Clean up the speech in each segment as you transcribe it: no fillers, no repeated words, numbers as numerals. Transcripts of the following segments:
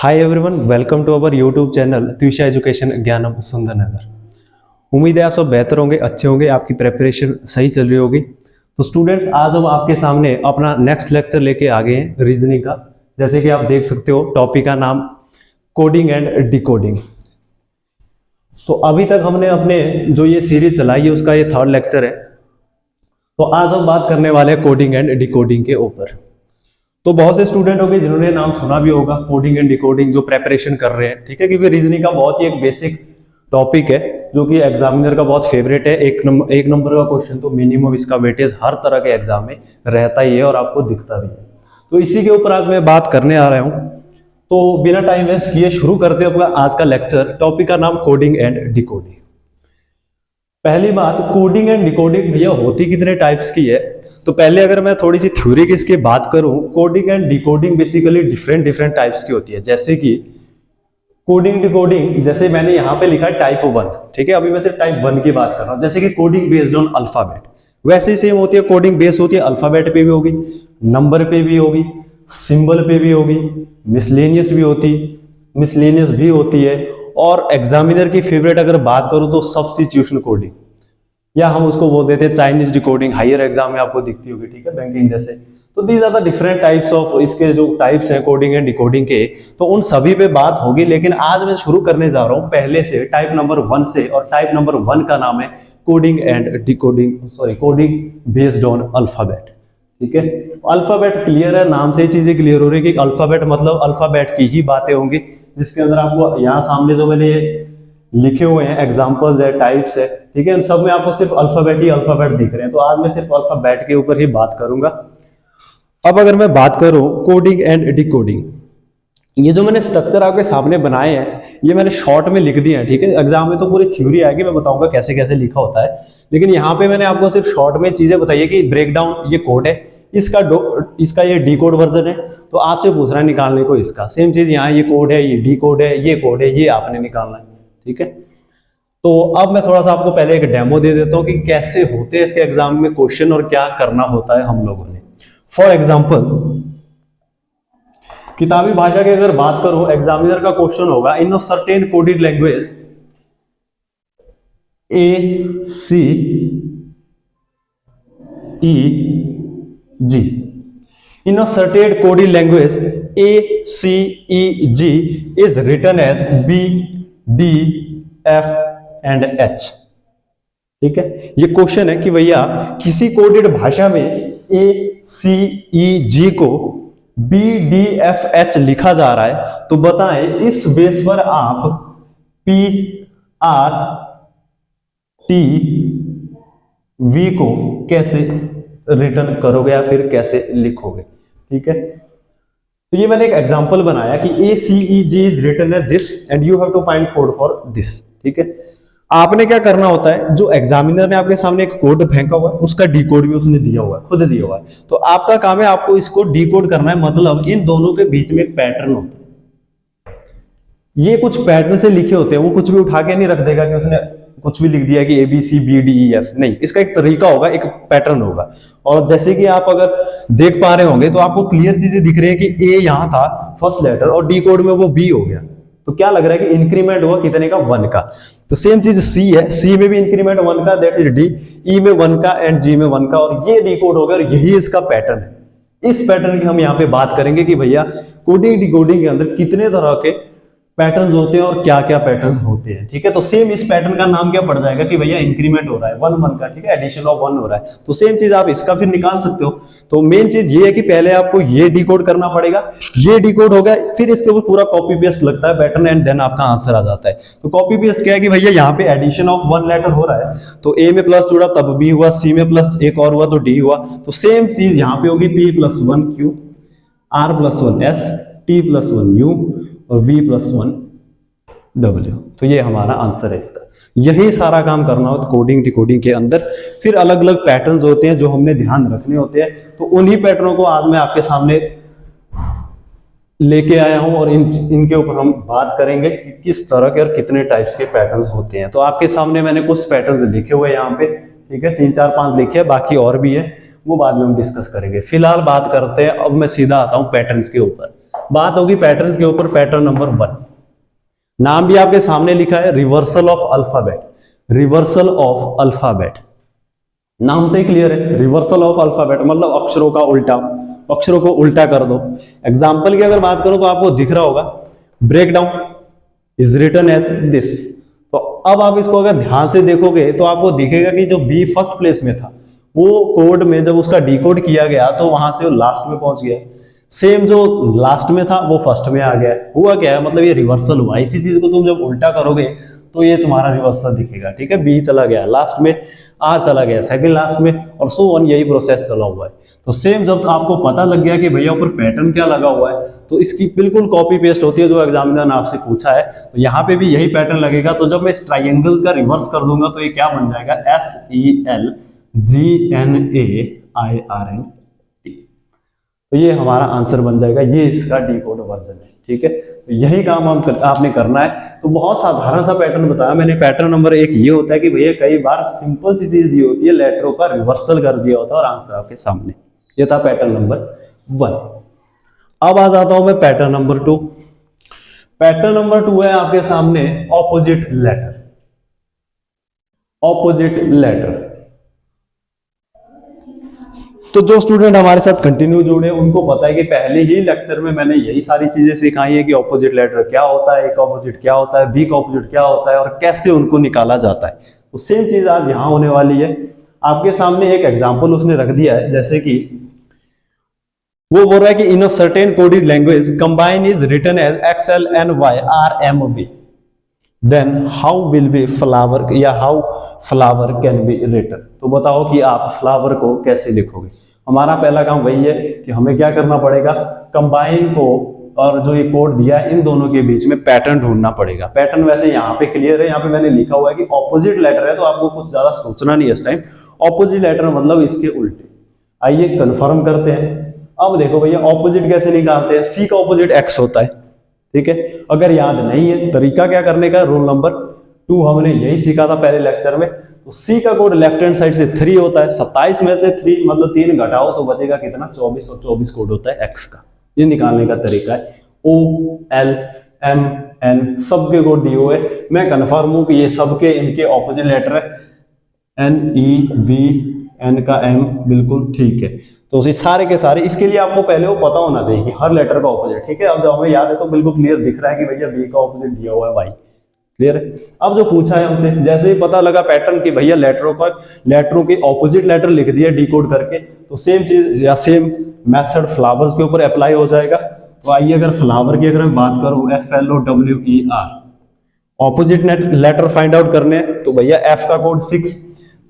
Hi everyone, welcome to our YouTube channel Twisha education Gyanam Sundarnagar. उम्मीद है आप सब बेहतर होंगे, अच्छे होंगे, आपकी प्रेपरेशन सही चल रही होगी। तो स्टूडेंट्स, आज हम आपके सामने अपना नेक्स्ट लेक्चर लेके आ गए हैं रीजनिंग का। जैसे कि आप देख सकते हो, टॉपिक का नाम कोडिंग एंड डिकोडिंग। तो अभी तक हमने अपने जो ये सीरीज चलाई है उसका ये थर्ड लेक्चर है। तो आज हम बात करने वाले हैं कोडिंग एंड डिकोडिंग के ऊपर। तो बहुत से स्टूडेंट होंगे जिन्होंने नाम सुना भी होगा कोडिंग एंड डिकोडिंग, जो प्रेपरेशन कर रहे हैं, ठीक है, क्योंकि रीजनिंग का बहुत ही एक बेसिक टॉपिक है जो कि एग्जामिनर का बहुत फेवरेट है। एक नंबर का क्वेश्चन तो मिनिमम इसका वेटेज हर तरह के एग्जाम में रहता ही है और आपको दिखता भी है। तो इसी के ऊपर आज मैं बात करने आ रहा हूँ। तो बिना टाइम वेस्ट किए शुरू करते हैं अपना आज का लेक्चर। टॉपिक का नाम कोडिंग एंड डिकोडिंग। पहली बात, कोडिंग एंड डिकोडिंग भैया होती कितने टाइप्स की है। तो पहले अगर मैं थोड़ी सी थ्योरी की इसकी बात करूं, coding and decoding basically different types की होती है। जैसे कि कोडिंग डिकोडिंग, जैसे मैंने यहां पे लिखा है टाइप 1, ठीक है, अभी मैं सिर्फ टाइप 1 की बात कर रहा हूं। जैसे कि कोडिंग बेस्ड ऑन अल्फाबेट, वैसे ही सेम होती है। कोडिंग बेस्ड होती है अल्फाबेट पे भी होगी, नंबर पे भी होगी, सिंबल पे भी होगी, मिसलेनियस भी होती है। और एग्जामिनर की फेवरेट अगर बात करूं तो सब्स्टिट्यूशन कोडिंग, या हम उसको बोल देते हैं चाइनीज डिकोडिंग। हायर एग्जाम में आपको दिखती होगी, ठीक है, बैंकिंग जैसे। तो these are the different types of, इसके जो टाइप्स हैं कोडिंग एंड डिकोडिंग के, तो उन सभी पे बात होगी। लेकिन आज मैं शुरू करने जा रहा हूं पहले से, टाइप नंबर 1 से। और टाइप नंबर 1 का नाम है coding and decoding, coding based on alphabet, ठीक है। अल्फाबेट क्लियर है, नाम से ही चीजें क्लियर हो रही है कि अल्फाबेट मतलब अल्फाबेट की ही बातें होंगी, जिसके अंदर आपको यहाँ सामने जो मैंने लिखे हुए हैं एग्जांपल्स है, टाइप्स है, ठीक है, इन सब में आपको सिर्फ अल्फाबेट दिख रहे हैं। तो आज मैं सिर्फ अल्फाबेट के ऊपर ही बात करूंगा। अब अगर मैं बात करूं कोडिंग एंड डिकोडिंग, ये जो मैंने स्ट्रक्चर आपके सामने बनाए हैं ये मैंने शॉर्ट में लिख दिए हैं, ठीक है। एग्जाम में तो पूरी थ्योरी आएगी, मैं बताऊंगा कैसे कैसे लिखा होता है, लेकिन यहाँ पे मैंने आपको सिर्फ शॉर्ट में चीजें बताई है कि ब्रेक डाउन, ये कोड है, इसका ये डी कोड वर्जन है। तो आपसे पूछ रहा है निकालने को इसका। सेम चीज यहाँ, ये कोड है, ये डी कोड है, ये कोड है, ये आपने निकालना है, ठीक है। तो अब मैं थोड़ा सा आपको पहले एक डेमो दे देता हूं कि कैसे होते हैं इसके एग्जाम में क्वेश्चन और क्या करना होता है हम लोगों ने। फॉर एग्जाम्पल, किताबी भाषा की अगर बात करूं, एग्जामिनर का क्वेश्चन होगा इन certain coded language ACEG, in a certain coded language ACEG is written as B, D, F and H, ठीक है। ये क्वेश्चन है कि भैया किसी कोडेड भाषा में ACEG को B, D, F, H लिखा जा रहा है, तो बताएं इस बेस पर आप P, R, T, V को कैसे रिटर्न करोगे या फिर कैसे लिखोगे, ठीक है। तो ये मैंने एक एग्जांपल बनाया कि ACEG is written as this and you have to find code for this, ठीक है। आपने क्या करना होता है, जो एग्जामिनर ने आपके सामने एक कोड फेंका हुआ है उसका डी कोड भी उसने दिया हुआ है, खुद दिया हुआ है। तो आपका काम है आपको इसको डी कोड करना है। मतलब इन दोनों के बीच में एक पैटर्न होता है, ये कुछ पैटर्न से लिखे होते हैं, वो कुछ भी उठा के नहीं रख देगा कि उसने कुछ भी लिख दिया कि ABCBDEF, नहीं, इसका एक तरीका होगा, एक पैटर्न होगा। और जैसे कि आप अगर देख पा रहे होंगे तो आपको क्लियर चीजें दिख रही है कि A यहां था फर्स्ट लेटर और डी कोड में वो B हो गया। तो क्या लग रहा है कि इंक्रीमेंट हुआ कितने का, 1 का। तो सेम चीज C है, C में भी इंक्रीमेंट 1 का, दैट इज D, E में 1 का एंड G में 1 का, और ये डी कोड हो गया और यही इसका पैटर्न है। इस पैटर्न की हम यहाँ पे बात करेंगे कि भैया कोडिंग डिकोडिंग के अंदर कितने तरह के पैटर्न्स होते हैं और क्या क्या पैटर्न होते हैं, ठीक है। तो सेम इस पैटर्न का नाम क्या पड़ जाएगा कि भैया इंक्रीमेंट हो रहा है 1 का, ठीक है, एडिशन ऑफ 1 हो रहा है। तो सेम चीज आप इसका फिर निकाल सकते हो। तो मेन चीज ये है कि पहले आपको ये डिकोड करना पड़ेगा, ये डिकोड हो गया, फिर इसके ऊपर पूरा कॉपी पेस्ट लगता है पैटर्न एंड देन आपका आंसर आ जाता है। तो कॉपी पेस्ट क्या है कि भैया यहाँ पे एडिशन ऑफ 1 लेटर हो रहा है, तो A में प्लस जुड़ा तब B हुआ, C में प्लस एक और हुआ तो D हुआ। तो सेम चीज यहाँ पे होगी, P+1Q, R+1S, T+1U और V+1W। तो ये हमारा आंसर है इसका। यही सारा काम करना हो तो कोडिंग डिकोडिंग के अंदर। फिर अलग अलग पैटर्न्स होते हैं जो हमने ध्यान रखने होते हैं, तो उन्हीं पैटर्नों को आज मैं आपके सामने लेके आया हूं और इनके ऊपर हम बात करेंगे कि किस तरह के और कितने टाइप्स के पैटर्न्स होते हैं। तो आपके सामने मैंने कुछ पैटर्न्स लिखे हुए हैं यहाँ पे, ठीक है, 3 4 5 लिखे हैं, बाकी और भी है, वो बाद में हम डिस्कस करेंगे। फिलहाल बात करते हैं, अब मैं सीधा आता हूं पैटर्न्स के ऊपर। बात होगी पैटर्न के ऊपर। पैटर्न नंबर 1, नाम भी आपके सामने लिखा है, reversal of alphabet. Reversal of alphabet नाम से ही क्लियर है, रिवर्सल ऑफ अल्फाबेट मतलब अक्षरों का उल्टा, अक्षरों को उल्टा कर दो। एग्जाम्पल की अगर बात करूं तो आपको दिख रहा होगा, break down is written as this. तो अब आप इसको अगर ध्यान से देखोगे तो आपको दिखेगा कि जो बी फर्स्ट प्लेस में था वो कोड में जब उसका डिकोड किया गया तो वहां से वो लास्ट में पहुंच गया। सेम जो लास्ट में था वो फर्स्ट में आ गया। हुआ क्या है, मतलब ये रिवर्सल हुआ। इसी चीज को तुम जब उल्टा करोगे तो ये तुम्हारा रिवर्सल दिखेगा। ठीक है, बी चला गया लास्ट में, आर चला गया सेकंड लास्ट में, और सो ऑन, यही प्रोसेस चला हुआ है। तो सेम जब आपको पता लग गया कि भैया ऊपर पैटर्न क्या लगा हुआ है तो इसकी बिल्कुल कॉपी पेस्ट होती है जो एग्जामिनर ने आपसे पूछा है। तो यहाँ पे भी यही पैटर्न लगेगा। तो जब मैं इस ट्राइंगल्स का रिवर्स कर दूंगा तो ये क्या बन जाएगा, SELGNAIRN। तो ये हमारा आंसर बन जाएगा, ये इसका डिकोड वर्जन है। ठीक है, तो यही काम आपने करना है। तो बहुत साधारण सा पैटर्न बताया मैंने। पैटर्न नंबर 1 ये होता है कि भैया कई बार सिंपल सी चीज दी होती है, लेटरों का रिवर्सल कर दिया होता है और आंसर आपके सामने। ये था पैटर्न नंबर 1। अब आ जाता हूं मैं पैटर्न नंबर 2। पैटर्न नंबर 2 है आपके सामने ऑपोजिट लेटर। ऑपोजिट लेटर, तो जो स्टूडेंट हमारे साथ कंटिन्यू जुड़े उनको पता है कि पहले ही लेक्चर में मैंने यही सारी चीजें सिखाई है कि ऑपोजिट लेटर क्या होता है, ए का ऑपोजिट क्या होता है, बी का ऑपोजिट क्या होता है और कैसे उनको निकाला जाता है। तो सेम चीज आज यहां होने वाली है। आपके सामने एक एग्जांपल उसने रख दिया है, जैसे कि वो बोल रहा है कि in a certain coded language combine is written as XLNYRMV, then how will be flower, या how flower can be written. तो बताओ कि आप फ्लावर को कैसे लिखोगे। हमारा पहला काम वही है कि हमें क्या करना पड़ेगा, कंबाइन को और जो ये कोड दिया है इन दोनों के बीच में पैटर्न ढूंढना पड़ेगा। पैटर्न वैसे यहाँ पे क्लियर है, यहाँ पे मैंने लिखा हुआ है कि ऑपोजिट लेटर है, तो आपको कुछ ज्यादा सोचना नहीं है इस टाइम। ऑपोजिट लेटर मतलब इसके उल्टे। आइए कंफर्म करते हैं। अब देखो भैया ऑपोजिट कैसे निकालते हैं, सी का ऑपोजिट एक्स होता है। ठीक है, अगर याद नहीं है तरीका क्या करने का, रूल नंबर 2 हमने यही सीखा था पहले लेक्चर में। तो सी का कोड लेफ्ट हैंड साइड से 3 होता है, 27 में से 3 मतलब 3 घटाओ तो बचेगा कितना, 24, और 24 कोड होता है एक्स का। ये निकालने का तरीका है। O L M N सबके कोड दिए हुए। मैं कन्फर्म हूं कि ये सबके इनके ऑपोजिट लेटर है। N E V N का M बिल्कुल ठीक है। तो उसी सारे के सारे, इसके लिए आपको पहले वो पता होना चाहिए कि हर लेटर का ऑपोजिट। ठीक है, अब जब हमें याद है तो बिल्कुल क्लियर दिख रहा है कि भैया बी का ऑपोजिट दिया हुआ है वाई। क्लियर है। अब जो पूछा है हमसे, जैसे ही पता लगा पैटर्न की भैया लेटरों के ऑपोजिट लेटर लिख दिया डिकोड करके, तो सेम चीज या सेम मेथड फ्लावर्स के ऊपर अप्लाई हो जाएगा। तो आइए अगर फ्लावर की अगर मैं बात करूं, FLOWER, opposite letter find out करने हैं तो भैया F का कोड 6,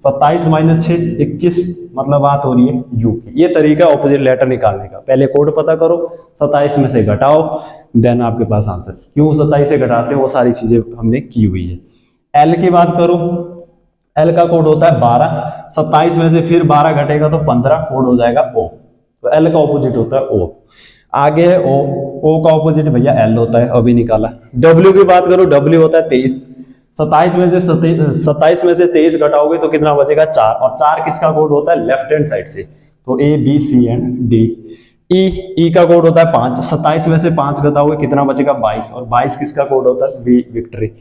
27 - 6 21, मतलब बात हो रही है U की। ये तरीका ऑपोजिट लेटर निकालने का। पहले कोड पता करो, 27 में से घटाओ, देन आपके पास आंसर। क्यों 27 से घटाते हैं वो सारी चीजें हमने की हुई है। L की बात करूं, L का कोड होता है 12, 27 में से फिर 12 घटेगा तो 15, कोड हो जाएगा O। तो L का ऑपोजिट होता है O। आगे है O का ऑपोजिट भैया L होता है, अभी निकाला। W की बात करो, W होता है 23, 27 में से 23 घटाओगे तो कितना बचेगा, 4, और 4 किसका कोड होता है, लेफ्ट हैंड साइड से। तो A B C and D। E का कोड होता है 5, 27 में से 5 घटाओगे कितना बचेगा, 22, और 22 किसका कोड होता है, V विक्ट्री।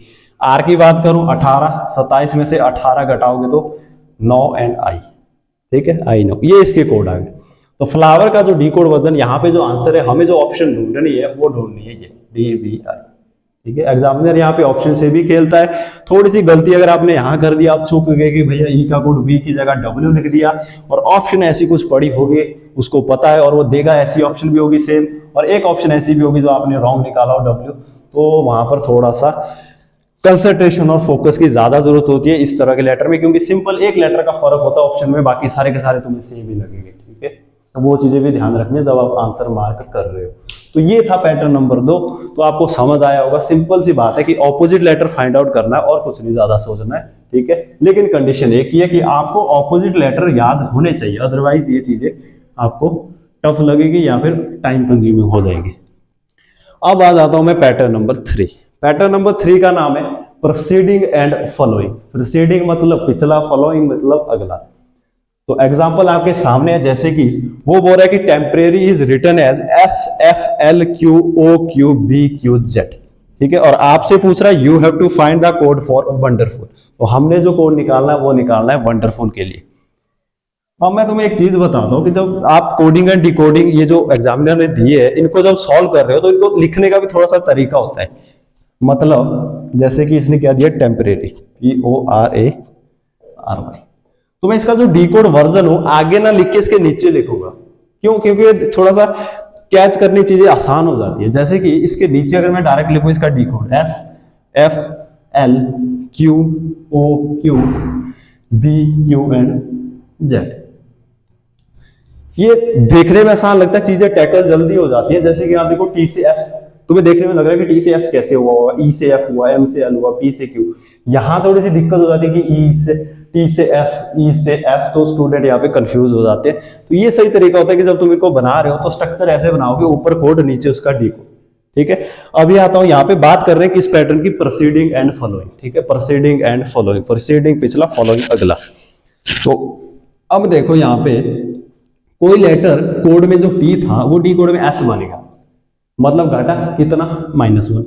R की बात करूं 18, 27 में से 18 घटाओगे तो 9 एंड I। ठीक है, I नो, ये इसके कोड आ गए। तो फ्लावर का जो डिकोड वर्जन, यहाँ पे जो आंसर है, हमें जो ऑप्शन ढूंढनी है वो ढूंढनी है ये DVI। ठीक है, एग्जामिनर यहाँ पे ऑप्शन से भी खेलता है। थोड़ी सी गलती अगर आपने यहाँ कर दिया, आप चूक गए कि भैया ई का कोड V की जगह W लिख दिया, और ऑप्शन ऐसी कुछ पड़ी होगी, उसको पता है और वो देगा, ऐसी ऑप्शन भी होगी सेम, और एक ऑप्शन ऐसी भी होगी जो आपने रॉन्ग निकाला हो W, तो वहां पर थोड़ा सा कंसंट्रेशन और फोकस की ज्यादा जरूरत होती है इस तरह के लेटर में, क्योंकि सिंपल एक लेटर का फर्क होता है ऑप्शन में, बाकी सारे के सारे तुम्हें सेम ही लगेंगे। ठीक है, तो वो चीजें भी ध्यान रखनी है जब आप आंसर मार्क कर रहे हो। तो ये था पैटर्न नंबर 2। तो आपको समझ आया होगा, सिंपल सी बात है कि ऑपोजिट लेटर फाइंड आउट करना है और कुछ नहीं ज्यादा सोचना है। ठीक है, लेकिन कंडीशन एक ही है कि आपको ऑपोजिट लेटर याद होने चाहिए, अदरवाइज ये चीजें आपको टफ लगेगी या फिर टाइम कंज्यूमिंग हो जाएगी। अब आ जाता हूं मैं पैटर्न नंबर 3। पैटर्न नंबर 3 का नाम है प्रोसीडिंग एंड फॉलोइंग। प्रोसीडिंग मतलब पिछला, फॉलोइंग मतलब अगला। तो एग्जांपल आपके सामने है, जैसे कि वो बोल रहा है कि temporary is written as SFLQOQBQZ, ठीक है, और आपसे पूछ रहा है you have to find the code for wonderful. तो हमने जो कोड निकालना है वो निकालना है वंडरफुल के लिए। अब मैं तुम्हें एक चीज बताता हूँ कि जब आप कोडिंग एंड डिकोडिंग ये जो एग्जामिनर ने दिए है इनको जब सॉल्व कर रहे हो तो इनको लिखने का भी थोड़ा सा तरीका होता है। मतलब जैसे कि इसने क्या दिया, टेम्परेरी, PORARY, तो मैं इसका जो डीकोड वर्जन हो आगे ना लिख के इसके नीचे लिखूंगा। क्यों? क्योंकि थोड़ा सा कैच करनी चीजें आसान हो जाती है। जैसे कि इसके नीचे अगर मैं डायरेक्ट लिखूं इसका डीकोड SFLQOQBQZ, ये देखने में आसान लगता है, चीजें टैकल जल्दी हो जाती है। जैसे कि आप देखो T से S, तुम्हें देखने में लग रहा है कि T से S कैसे हुआ होगा, E से F हुआ, M से L हुआ, P से Q। यहां थोड़ी सी दिक्कत हो जाती है कि T से S, E से F, तो स्टूडेंट यहाँ पे कंफ्यूज हो जाते हैं। तो ये सही तरीका होता है कि जब तुम इनको बना रहे हो तो स्ट्रक्चर ऐसे बनाओगे, ऊपर कोड नीचे उसका डी कोड, ठीक है। अभी आता हूं, यहाँ पे बात कर रहे हैं किस पैटर्न की, प्रोसीडिंग एंड फॉलोइंग, ठीक है, प्रोसीडिंग एंड फॉलोइंग, प्रोसीडिंग पिछला, फॉलोइंग अगला। तो अब देखो यहाँ पे कोई लेटर कोड में जो T था वो डी कोड में S बनेगा, मतलब घटा कितना, -1,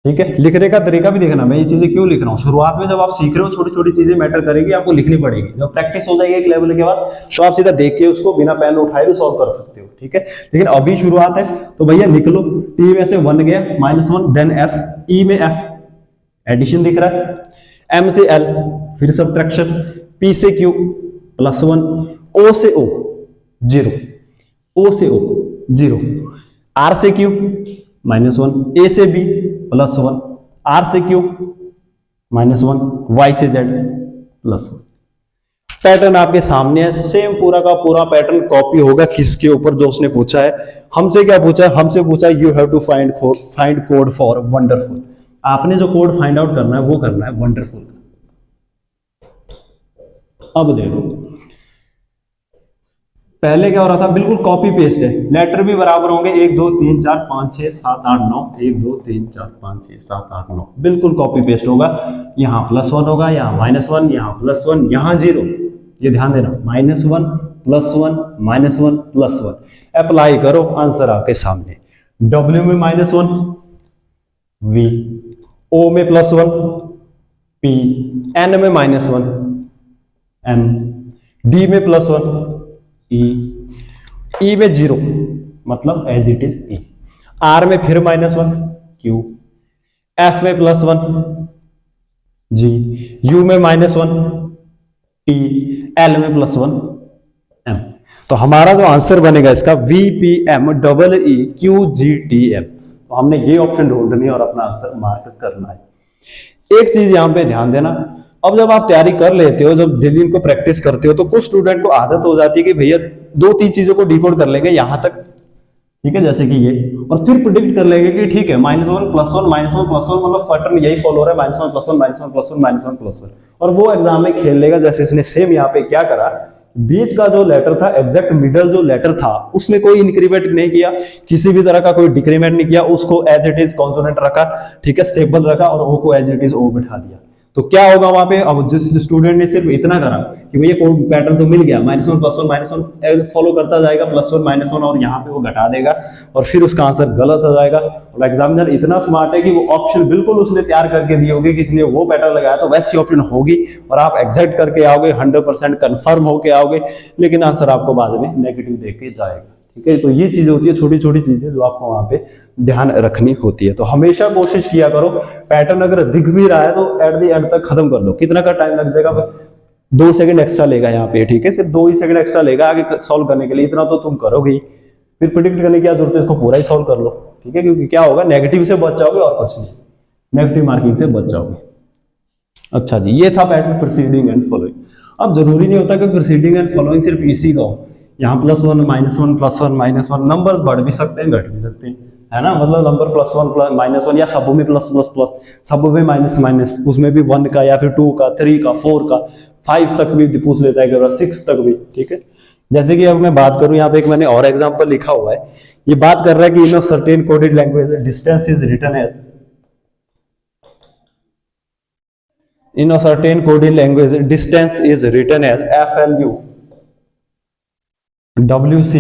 ठीक है। लिखने का तरीका भी देखना, मैं ये चीजें क्यों लिख रहा हूँ, शुरुआत में जब आप सीख रहे हो छोटी छोटी चीजें मैटर करेगी, आपको लिखनी पड़ेगी। जब प्रैक्टिस हो जाएगी एक लेवल के बाद तो आप सीधा देख के उसको बिना पेन उठाए भी सॉल्व कर सकते हो, ठीक है। लेकिन अभी शुरुआत है तो भैया लिख लो, T में से 1 गया, -1, देन S, E में F, एडिशन दिख रहा है, M से L, फिर सब्ट्रैक्शन, P से Q, +1, O से O, 0, O से O, 0, R से Q, -1, A से B, +1, R से Q, -1, Y से Z, +1। पैटर्न आपके सामने है, सेम पूरा का पूरा पैटर्न कॉपी होगा किसके ऊपर, जो उसने पूछा है। हमसे क्या पूछा है, हमसे पूछा है you have to find code for wonderful. आपने जो कोड फाइंड आउट करना है वो करना है वंडरफुल। अब देखो पहले क्या हो रहा था, बिल्कुल कॉपी पेस्ट है, लेटर भी बराबर होंगे, 1 2 3 4 5 6 7 8 9, 1 2 3 4 5 6 7 8 9, बिल्कुल कॉपी पेस्ट होगा। यहाँ +1 होगा, यहाँ -1, यहाँ +1, यहाँ 0, ये ध्यान देना, -1 +1 -1 +1, अप्लाई करो, आंसर आपके सामने। W में -1, V, O में +1, P, N में -1, M, D में +1, E में 0, मतलब as it is E, R में फिर -1, Q, F में +1, G, U में -1, T, L में +1, M। तो हमारा जो आंसर बनेगा इसका VPMEEQGTM। तो हमने ये ऑप्शन ढूंढनी है और अपना आंसर मार्क करना है। एक चीज यहां पे ध्यान देना, अब जब आप तैयारी कर लेते हो, जब डेली इनको प्रैक्टिस करते हो, तो कुछ स्टूडेंट को आदत हो जाती है कि भैया 2-3 चीजों को डिकोड कर लेंगे यहां तक, ठीक है, जैसे कि ये, और फिर प्रिडिक्ट कर लेंगे कि ठीक है -1 +1 -1 +1, मतलब पैटर्न यही फॉलो हो रहा है, -1 +1 -1 +1 -1 +1, और वो एग्जाम में खेल लेगा। जैसे इसने सेम यहाँ पे क्या करा, बीच का जो लेटर था, एग्जैक्ट मिडल जो लेटर था, उसमें कोई इंक्रीमेंट नहीं किया, किसी भी तरह का कोई डिक्रीमेंट नहीं किया, उसको एज इट इज कॉन्सोनेंट रखा, ठीक है, स्टेबल रखा, और ओ को एज इट इज ओ बिठा दिया। तो क्या होगा वहां पे, अब जिस स्टूडेंट ने सिर्फ इतना करा कि भैया कोड पैटर्न तो मिल गया, -1 +1 -1 फॉलो करता जाएगा, +1 -1, और यहाँ पे वो घटा देगा, और फिर उसका आंसर गलत हो जाएगा। और एग्जामिनर इतना स्मार्ट है कि वो ऑप्शन बिल्कुल उसने तैयार करके दिए होंगे, किसी ने वो पैटर्न लगाया तो वैसी ऑप्शन होगी, और आप एग्जैक्ट करके आओगे, 100% कंफर्म होके आओगे, लेकिन आंसर आपको बाद में नेगेटिव देख के जाएगा, ठीक है। तो ये चीज होती है, छोटी छोटी चीजें जो आपको वहां पे ध्यान रखनी होती है। तो हमेशा कोशिश किया करो, पैटर्न अगर दिख भी रहा है तो एट द एंड तक खत्म कर दो। कितना का टाइम लग जाएगा, 2 सेकंड एक्स्ट्रा लेगा यहाँ पे, ठीक है, सिर्फ 2 ही सेकंड एक्स्ट्रा लेगा आगे सॉल्व करने के लिए, इतना तो तुम करोगे ही। फिर प्रिडिक्ट करने की क्या जरूरत है, इसको पूरा ही सॉल्व कर लो, ठीक है, क्योंकि क्या होगा, नेगेटिव से बच जाओगे और कुछ नहीं, नेगेटिव मार्किंग से बच जाओगे। अच्छा जी, ये था पैटर्न प्रोसीडिंग एंड फॉलोइंग। अब जरूरी नहीं होता कि प्रोसीडिंग एंड फॉलोइंग सिर्फ इसी का हो, यहाँ +1 -1 +1 -1 नंबर बढ़ भी सकते हैं, घट भी सकते हैं, है ना, मतलब नंबर +1 -1, या सब में प्लस प्लस प्लस, सब में माइनस माइनस, उसमें भी 1 का या फिर 2 का 3 का 4 का 5 तक भी पूछ लेता है, 6 तक भी, ठीक है। जैसे कि अब मैं बात करूं, यहाँ पे एक मैंने और एग्जांपल लिखा हुआ है, ये बात कर रहा है कि in certain coded language distance is written as, In a certain coding language, distance is written as FLU, WC,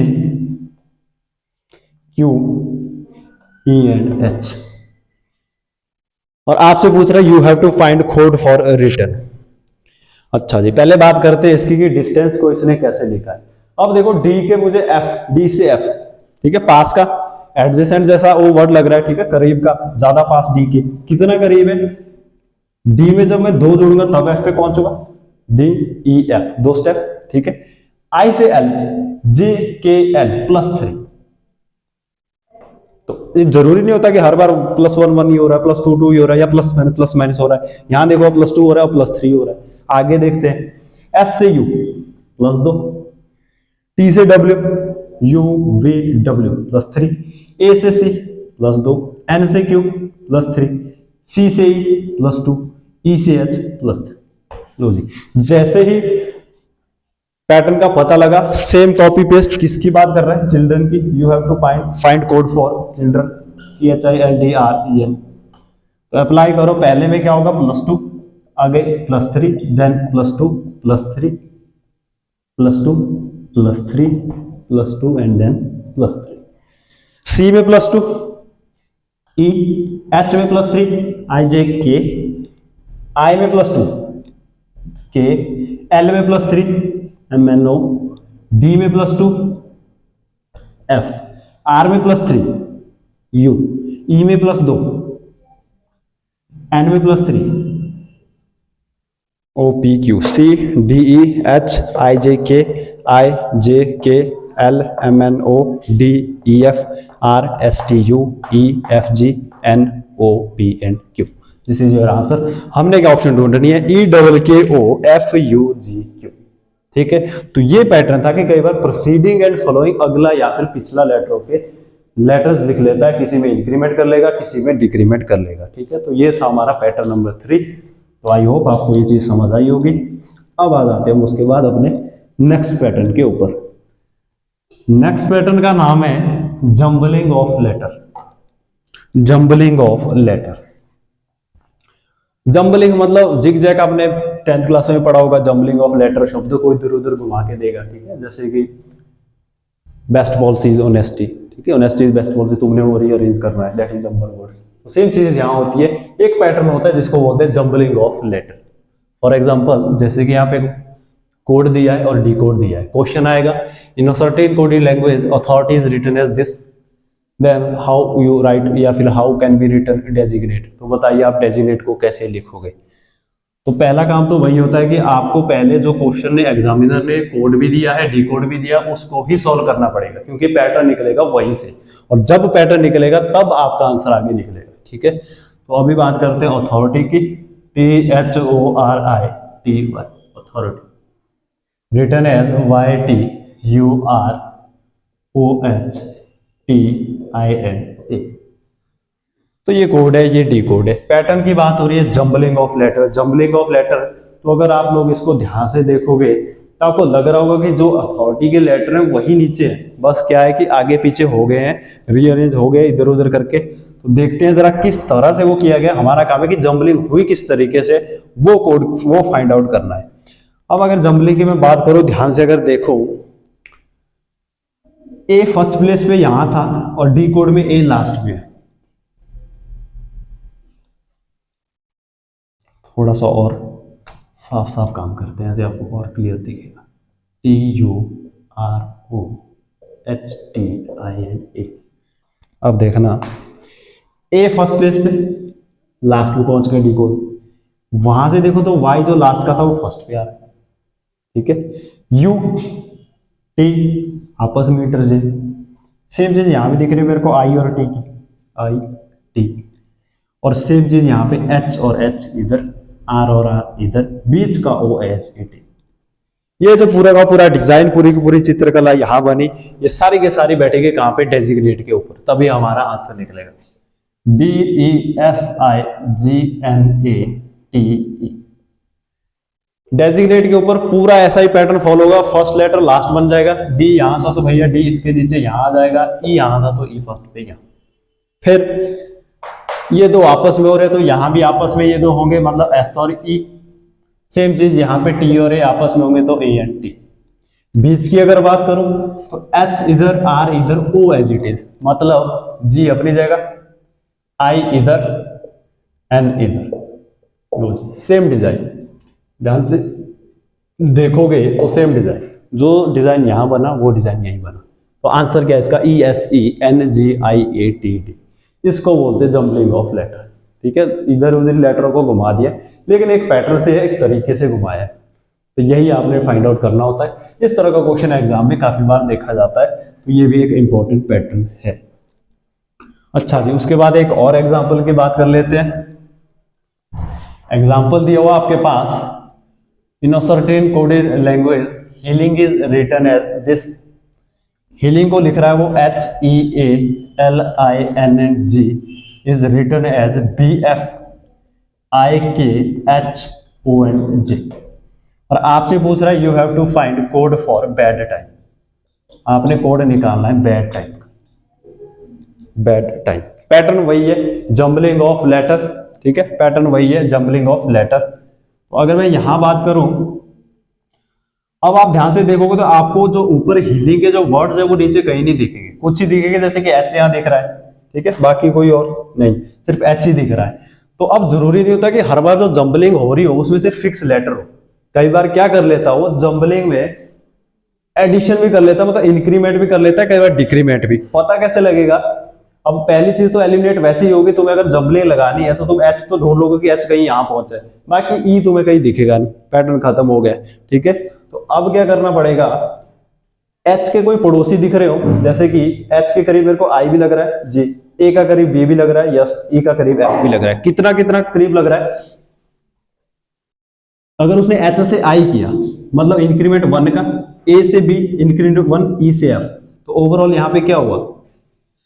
Q, E and H. और आपसे पूछ रहा है you have to find code for return. अच्छा जी, पहले बात करते हैं इसकी कि डिस्टेंस को इसने कैसे लिखा है। अब देखो डी के मुझे एफ, डी से एफ, ठीक है, पास का, एडजेसेंट जैसा वो वर्ड लग रहा है, ठीक है, करीब का, ज्यादा पास डी के, कितना करीब है, डी में जब मैं 2 जोड़ूंगा तब एफ पे पहुंचूंगा, डी ई एफ, 2 स्टेप, ठीक है। आई से एल, जे के एल +3, तो ये जरूरी नहीं होता कि हर बार +1 1 ही हो रहा है, +2 2 ही हो रहा है, या प्लस माइनस हो रहा है। यहां देखो +2 हो रहा है और +3 हो रहा है। आगे देखते हैं, एस से यू +2, टी से डब्ल्यू, यू वी डब्ल्यू +3, ए से सी +2, एन से क्यू +3, सी से ई +2, ई से एच +3। लो जी, जैसे ही पैटर्न का पता लगा, सेम कॉपी पेस्ट किसकी बात कर रहे हैं, चिल्ड्रन की। You have to find code for children, CHILDREN। तो अप्लाई करो, पहले में क्या होगा +2, आगे +3, देन +2 +3 +2 +3 +2 एंड देन +3। सी में +2, ई एच में +3, आई जे के, आई में +2, के एल में +3, MNO, डी में +2, F, आर में +3, U, ई में +2, एन में +3, O P Q, C D E H I J K I J K L M N O D E F R S T U E F G N O P and Q। This is your answer. हमने क्या option ढूंढनी है, EKKOFUGQ, ठीक है। तो ये pattern था कि कई बार प्रोसीडिंग एंड फॉलोइंग, अगला या फिर पिछला लेटरों के लेटर्स लिख लेता है, किसी में इंक्रीमेंट कर लेगा, किसी में डिक्रीमेंट कर लेगा, ठीक है। तो ये था हमारा पैटर्न नंबर 3। तो आई होप आपको ये चीज समझ आई होगी। अब आ जाते हैं उसके बाद अपने नेक्स्ट पैटर्न के ऊपर। नेक्स्ट पैटर्न का नाम है jumbling of letter. Jumbling of letter, jumbling मतलब जिग जैग, आपने 10th क्लास में पढ़ा होगा। जंबलिंग ऑफ लेटर शब्दों को इधर उधर घुमा के देगा, ठीक है। जैसे कि बेस्ट पॉलिसी इज ऑनेस्टी, ठीक है, ऑनेस्टी इज बेस्ट पॉलिसी, तुमने वो रीअरेंज करना है, दैट इज जंबल वर्ड्स। तो सेम चीज यहाँ होती है। एक पैटर्न होता है जिसको बोलते हैं jumbling of letter. For example, जैसे कि यहाँ पे कोड दिया है और डी कोड दिया है, क्वेश्चन आएगा in a certain coding language authority is written as this, then how you write, या फिर how can be written designate. तो बताइए आप डेजिग्नेट को कैसे लिखोगे। तो पहला काम तो वही होता है कि आपको पहले जो क्वेश्चन ने एग्जामिनर ने कोड भी दिया है, डी कोड भी दिया, उसको ही सॉल्व करना पड़ेगा, क्योंकि पैटर्न निकलेगा वहीं से, और जब पैटर्न निकलेगा तब आपका आंसर आगे निकलेगा, ठीक है। तो अभी बात करते हैं अथॉरिटी की, THORITY, authority, written as YTUROHTINA। तो ये कोड है, ये डी कोड है। पैटर्न की बात हो रही है jumbling of letter. Jumbling of letter, तो अगर आप लोग इसको ध्यान से देखोगे तो आपको लग रहा होगा कि जो अथॉरिटी के लेटर हैं वही नीचे है, बस क्या है कि आगे पीछे हो गए हैं, रीअरेंज हो गए इधर उधर करके। तो देखते हैं जरा किस तरह से वो किया गया। हमारा काम है कि जंबलिंग हुई किस तरीके से, वो कोड वो फाइंड आउट करना है। अब अगर जंबलिंग की मैं बात करूं, ध्यान से अगर देखो, ए फर्स्ट प्लेस पे यहां था और डी कोड में ए लास्ट में है। थोड़ा सा और साफ साफ काम करते हैं, आपको और क्लियर दिखेगा। TUROHTINA। अब देखना, ए फर्स्ट प्लेस पे, लास्ट में पहुंच गए डी कोड। वहां से देखो तो वाई जो लास्ट का था वो फर्स्ट पे आ रहा है, ठीक है। यू टी आपस में इंटरचेंज, सेम चीज यहां भी दिख रही है मेरे को, आई और टी की, आई टी, और सेम चीज यहाँ पे एच और एच इधर, आर और आर इधर, बीच का ओ एच ए टी। ये जो पूरा का पूरा डिजाइन, पूरी की पूरी चित्रकला यहाँ बनी, ये सारी के सारी बैठेगी कहाँ पे, डेजिग्नेट के ऊपर, तभी हमारा आंसर निकलेगा। DESIGNATE। डेजिग्नेट के ऊपर पूरा ऐसा ही पैटर्न फॉलो होगा, फर्स्ट लेटर लास्ट बन जाएगा। डी यहाँ था तो भैया डी इसके नीचे यहाँ आ जाएगा, ई यहाँ था तो ई फर्स्ट पे यहाँ। फिर ये दो आपस में हो रहे तो यहाँ भी आपस में ये दो होंगे, मतलब एस और ई सेम चीज यहाँ पे टी और ए आपस में होंगे तो ए एंड टी। बीच की अगर बात करूं तो एच इधर, आर इधर, ओ एज इट इज, मतलब जी अपनी जगह, आई इधर, एन इधर, लो जी सेम डिजाइन। ध्यान से देखोगे तो सेम डिजाइन, जो डिजाइन यहां बना वो डिजाइन यहीं बना। तो आंसर क्या है इसका, E S E N G I A T D. इसको बोलते हैं जम्बलिंग ऑफ लेटर। ठीक है, इधर उधर लेटरों को घुमा दिया, लेकिन एक पैटर्न से, एक तरीके से घुमाया है। तो यही आपने फाइंड आउट करना होता है। इस तरह का क्वेश्चन एग्जाम में काफी बार देखा जाता है, तो ये भी एक इंपॉर्टेंट पैटर्न है। अच्छा जी, उसके बाद एक और एग्जाम्पल की बात कर लेते हैं। एग्जाम्पल दिया हुआ आपके पास, in a certain coded language healing is written as this. Healing को लिख रहा है वो HEALING, is written as BFIKHONG। और आपसे पूछ रहा है you have to find code for bad time. आपने कोड निकालना है बैड टाइम। बैड टाइम पैटर्न वही है, जम्बलिंग ऑफ लेटर। ठीक है, पैटर्न वही है, जम्बलिंग ऑफ लेटर। तो अगर मैं यहां बात करूं, अब आप ध्यान से देखोगे तो आपको जो ऊपर हीलिंग के जो वर्ड्स है वो नीचे कहीं नहीं दिखेंगे, कुछ ही दिखेंगे, जैसे कि एच यहां दिख रहा है। ठीक है, बाकी कोई और नहीं, सिर्फ एच ही दिख रहा है। तो अब जरूरी नहीं होता कि हर बार जो जम्बलिंग हो रही हो उसमें से फिक्स लेटर हो। कई बार क्या कर लेता हो, जम्बलिंग में एडिशन भी कर लेता, मतलब इंक्रीमेंट भी कर लेता है, कई बार डिक्रीमेंट भी। पता कैसे लगेगा, अब पहली चीज तो एलिमिनेट वैसे ही होगी, तुम्हें अगर जम्बलिंग लगानी है तो तुम एच तो ढूंढ लोगे कि एच कहीं यहां पहुंच जाए, बाकी ई तुम्हें कहीं दिखेगा नहीं, पैटर्न खत्म हो गया। ठीक है, तो अब क्या करना पड़ेगा, एच के कोई पड़ोसी दिख रहे हो, जैसे कि एच के करीब मेरे को आई भी लग रहा है जी, ए का करीब बी भी लग रहा है, यस, ई का करीब एफ भी लग रहा है। कितना कितना करीब लग रहा है, अगर उसने एच से आई किया मतलब इंक्रीमेंट 1 का, ए से बी इंक्रीमेंट 1, ई से एफ, तो ओवरऑल यहां पे क्या हुआ,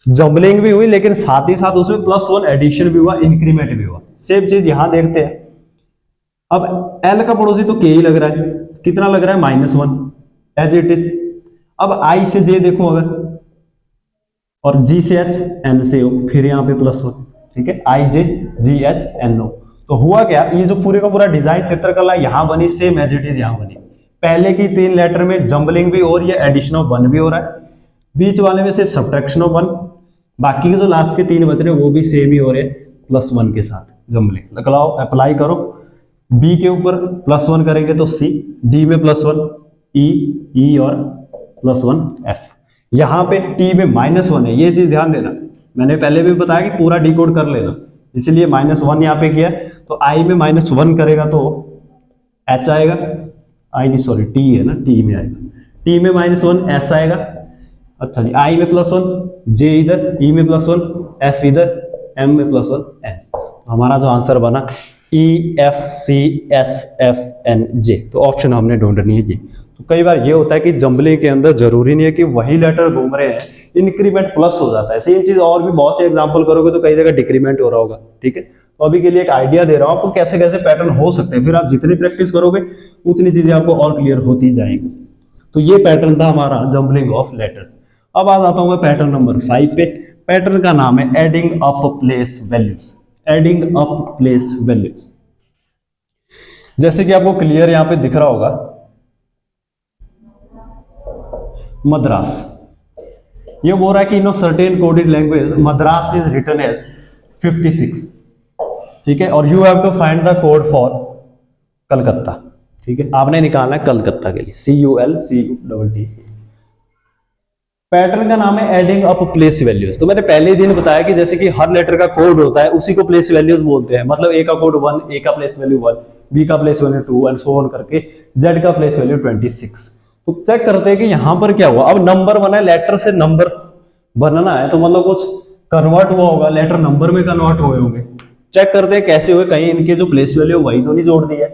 जम्बलिंग भी हुई, लेकिन साथ ही साथ उसमें +1 एडिशन भी हुआ, इंक्रीमेंट भी हुआ। सेम चीज यहां देखते हैं। अब एल का पड़ोसी तो के ही लग रहा है, कितना लग रहा है, -1 एज इट इज। अब आई से जे देखो अगर, और जी से एच, एन से ओ, फिर यहाँ पे +1। ठीक है, आई जे जी एच एन ओ। तो हुआ क्या, ये जो पूरे का पूरा डिजाइन चित्रकला यहां बनी, सेम एज इट इज यहां बनी। पहले की 3 लेटर में जम्बलिंग भी हो रही है, एडिशन ऑफ 1 भी हो रहा है, बीच वाले में सिर्फ सब्ट्रैक्शन ऑफ 1, बाकी के जो लास्ट के 3 बच रहे हैं वो भी सेम ही हो रहे हैं, +1 के साथ जम्बलिंग। लगाओ, अप्लाई करो, बी के ऊपर +1 करेंगे तो सी, डी में +1, ई और +1 एफ। यहां पे टी में -1 है, ये चीज ध्यान देना, मैंने पहले भी बताया कि पूरा डिकोड कर लेना, इसलिए -1 यहां पे किया। तो आई में -1 करेगा तो एच आएगा, आई नहीं सॉरी टी है ना, टी में आएगा, टी में -1 एस आएगा। अच्छा जी, आई में +1, जे इधर, ई में +1, एफ इधर, एम में +1 एन। हमारा जो आंसर बना EFCSFNJ, तो ऑप्शन हमने ढूंढनी है ये। तो कई बार ये होता है कि जम्बलिंग के अंदर जरूरी नहीं है कि वही लेटर घूम रहे हैं, इंक्रीमेंट प्लस हो जाता है। सेम चीज और भी बहुत से एग्जांपल करोगे तो कई जगह डिक्रीमेंट हो रहा होगा। ठीक है, तो अभी के लिए एक आइडिया दे रहा हूं आपको कैसे कैसे पैटर्न हो सकते हैं, फिर आप जितनी प्रैक्टिस करोगे उतनी चीजें आपको और क्लियर होती जाएंगी। तो ये पैटर्न था हमारा जम्बलिंग ऑफ लेटर। अब आ जाता हूं मैं पैटर्न नंबर 5 पे। पैटर्न का नाम है adding up place values. Adding up place values, जैसे कि आपको क्लियर यहां पे दिख रहा होगा, मद्रास, ये बोल रहा है कि in certain coded language Madras is written as 56। ठीक है, और you have to find the code for Calcutta. ठीक है, आपने निकालना है कलकत्ता के लिए, CULCUTT। पैटर्न का नाम है एडिंग अप प्लेस वैल्यूज। तो मैंने पहले ही दिन बताया कि जैसे कि हर लेटर का कोड होता है उसी को प्लेस वैल्यूज बोलते हैं। मतलब ए का कोड 1, ए का प्लेस वैल्यू 1, बी का place value 2 and so on करके जेड का प्लेस वैल्यू 26। तो चेक करते हैं कि यहां पर क्या हुआ। अब नंबर बना है, लेटर से नंबर बनना है तो मतलब कुछ कन्वर्ट हुआ होगा, लेटर नंबर में कन्वर्ट हुए होंगे। चेक करते हैं कैसे हुए, कहीं इनके जो प्लेस वैल्यू वही तो नहीं जोड़ दी है।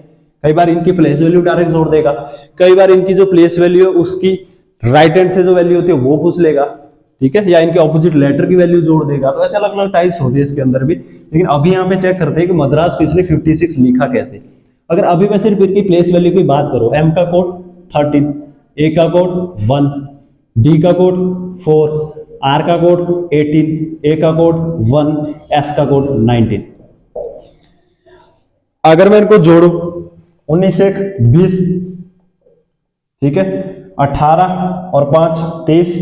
कई बार इनकी प्लेस वैल्यू डायरेक्ट जोड़ देगा, कई बार इनकी जो प्लेस वैल्यू है उसकी राइट हैंड से जो वैल्यू होती है वो पूछ लेगा। ठीक है, या इनके ऑपोजिट लेटर की वैल्यू जोड़ देगा। तो ऐसे अलग अलग टाइप्स होती है इसके अंदर भी। लेकिन अभी यहाँ पे चेक करते हैं कि मद्रास को इसने 56 लिखा कैसे। अगर अभी मैं सिर्फ इनकी प्लेस वैल्यू की बात करूं, एम का कोड 13, ए का कोड 1, डी का कोड 4, आर का कोड 18, ए का कोड 1, एस का कोड 19। अगर मैं इनको जोड़ू 19 एक 20, ठीक है, 18 और 5 23,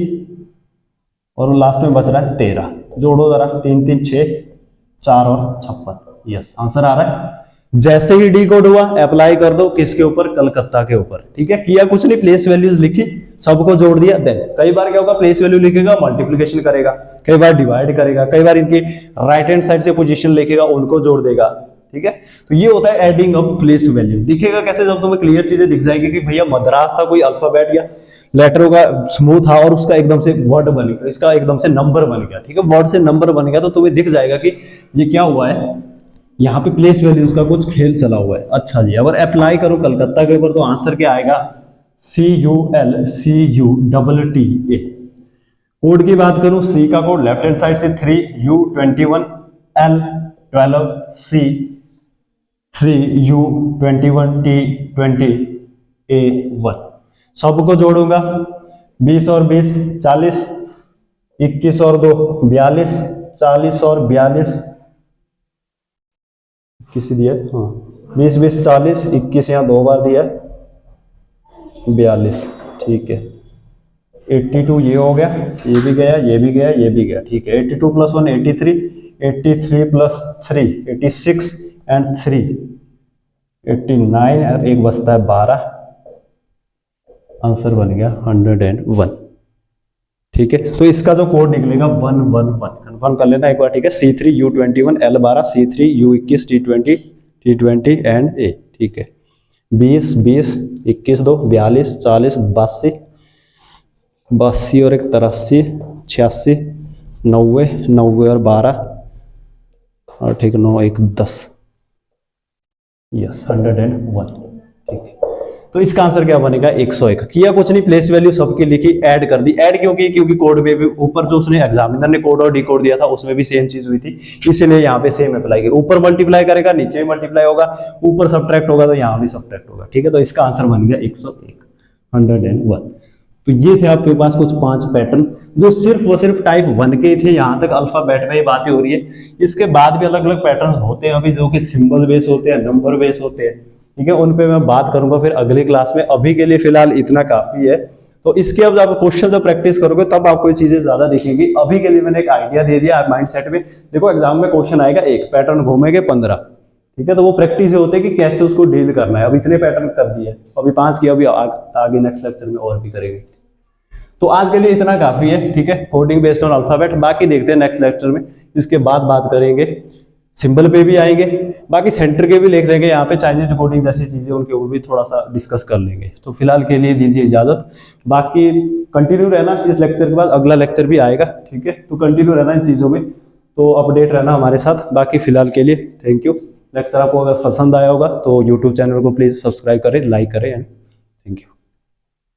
और लास्ट में बच रहा है 13। जोड़ो जरा, 3 3 6, 4 और 56। यस, आंसर आ रहा है। जैसे ही डी कोड हुआ अप्लाई कर दो किसके ऊपर, कलकत्ता के ऊपर, ठीक है। किया कुछ नहीं, प्लेस वैल्यूज लिखी, सबको जोड़ दिया। देन कई बार क्या होगा, प्लेस वैल्यू लिखेगा मल्टीप्लिकेशन करेगा, कई बार डिवाइड करेगा, कई बार इनकी राइट हैंड साइड से पोजीशन लिखेगा, उनको जोड़ देगा, ठीक है। तो ये होता है एडिंग अप प्लेस वैल्यू। दिखेगा कैसे, जब तुम्हें क्लियर चीजें दिख जाएगी कि भैया मद्रास था कोई अल्फाबेट या लेटरों का समूह था और उसका एकदम से वर्ड बन गया, इसका एकदम से नंबर बन गया, ठीक है, वर्ड से नंबर बन गया, तो तुम्हें दिख जाएगा कि ये क्या हुआ है, यहाँ पे प्लेस वैल्यूज का कुछ खेल चला हुआ है। अच्छा जी, अगर अप्लाई करो कलकत्ता के ऊपर तो आंसर क्या आएगा, CULCUTTA। कोड की बात करूं, सी का कोड लेफ्ट हैंड साइड से 3U21, L12, C 3U21, T20, A1। सबको जोड़ूंगा, 20 और 20 40, 21 और 2 42, 40 और 42 किसी दिया, हाँ 20 20 40, 21 यहाँ 2 बार दिया, 42, ठीक है। 82 ये हो गया, ये भी गया, ये भी गया, ये भी गया, ठीक है। 82 + 1 83, 83 + 3 86 एंड 3 89, और एक बचता है 12। आंसर बन गया 101, ठीक है। तो इसका जो कोड निकलेगा 111, कंफर्म कर लेना एक बार, ठीक है। C3U21, L12, C3U21, T20, T20 and A, ठीक है। 20 20 21 2 42 40 82 82 और एक 83 86 90 90 और 12, और ठीक 9 1 10। यस, 101, ठीक है। तो इसका आंसर क्या बनेगा, 101। किया कुछ नहीं, प्लेस वैल्यू सबकी लिखी, ऐड कर दी। ऐड क्यों की, क्योंकि कोड में भी ऊपर जो उसने एग्जामिनर ने कोड और डी कोड दिया था उसमें भी सेम चीज हुई थी, इसलिए यहाँ पे सेम अप्लाई किया। ऊपर मल्टीप्लाई करेगा, नीचे भी मल्टीप्लाई होगा, ऊपर सब्ट्रैक्ट होगा तो यहाँ भी सब्ट्रैक्ट होगा, ठीक है। तो इसका आंसर बन गया 101, 101। तो ये थे आपके पास कुछ 5 पैटर्न जो सिर्फ वो सिर्फ टाइप 1 के थे। यहाँ तक अल्फाबेट में ही बातें हो रही है, इसके बाद भी अलग अलग पैटर्न होते हैं अभी, जो कि सिंबल बेस होते हैं, नंबर बेस होते हैं, ठीक है। उन पे मैं बात करूंगा फिर अगली क्लास में। अभी के लिए फिलहाल इतना काफी है। तो इसके अब आप क्वेश्चन जब प्रैक्टिस करोगे तब आपको ये चीजें ज्यादा दिखेंगी। अभी के लिए मैंने एक आइडिया दे दिया माइंड सेट में। देखो एग्जाम में क्वेश्चन आएगा, एक पैटर्न घूमेंगे 15, ठीक है। तो वो प्रैक्टिस होते है कि कैसे उसको डील करना है। अब इतने पैटर्न कर दिए, अभी 5 किया, अभी आगे नेक्स्ट लेक्चर में और भी करेंगे। तो आज के लिए इतना काफी है, ठीक है, कोडिंग बेस्ड ऑन अल्फाबेट। बाकी देखते हैं नेक्स्ट लेक्चर में, इसके बाद बात करेंगे सिंबल पे भी आएंगे, बाकी सेंटर के भी देख लेंगे, यहाँ पे चाइनीज कोडिंग जैसी चीजें उनके ऊपर भी थोड़ा सा डिस्कस कर लेंगे। तो फिलहाल के लिए दीजिए इजाजत, बाकी कंटिन्यू रहना। इस लेक्चर के बाद अगला लेक्चर भी आएगा, ठीक है। तो कंटिन्यू रहना इन चीजों में, तो अपडेट रहना हमारे साथ। बाकी फिलहाल के लिए थैंक यू। लेक्चर आपको अगर पसंद आया होगा तो यूट्यूब चैनल को प्लीज सब्सक्राइब करें, लाइक करें एंड थैंक यू।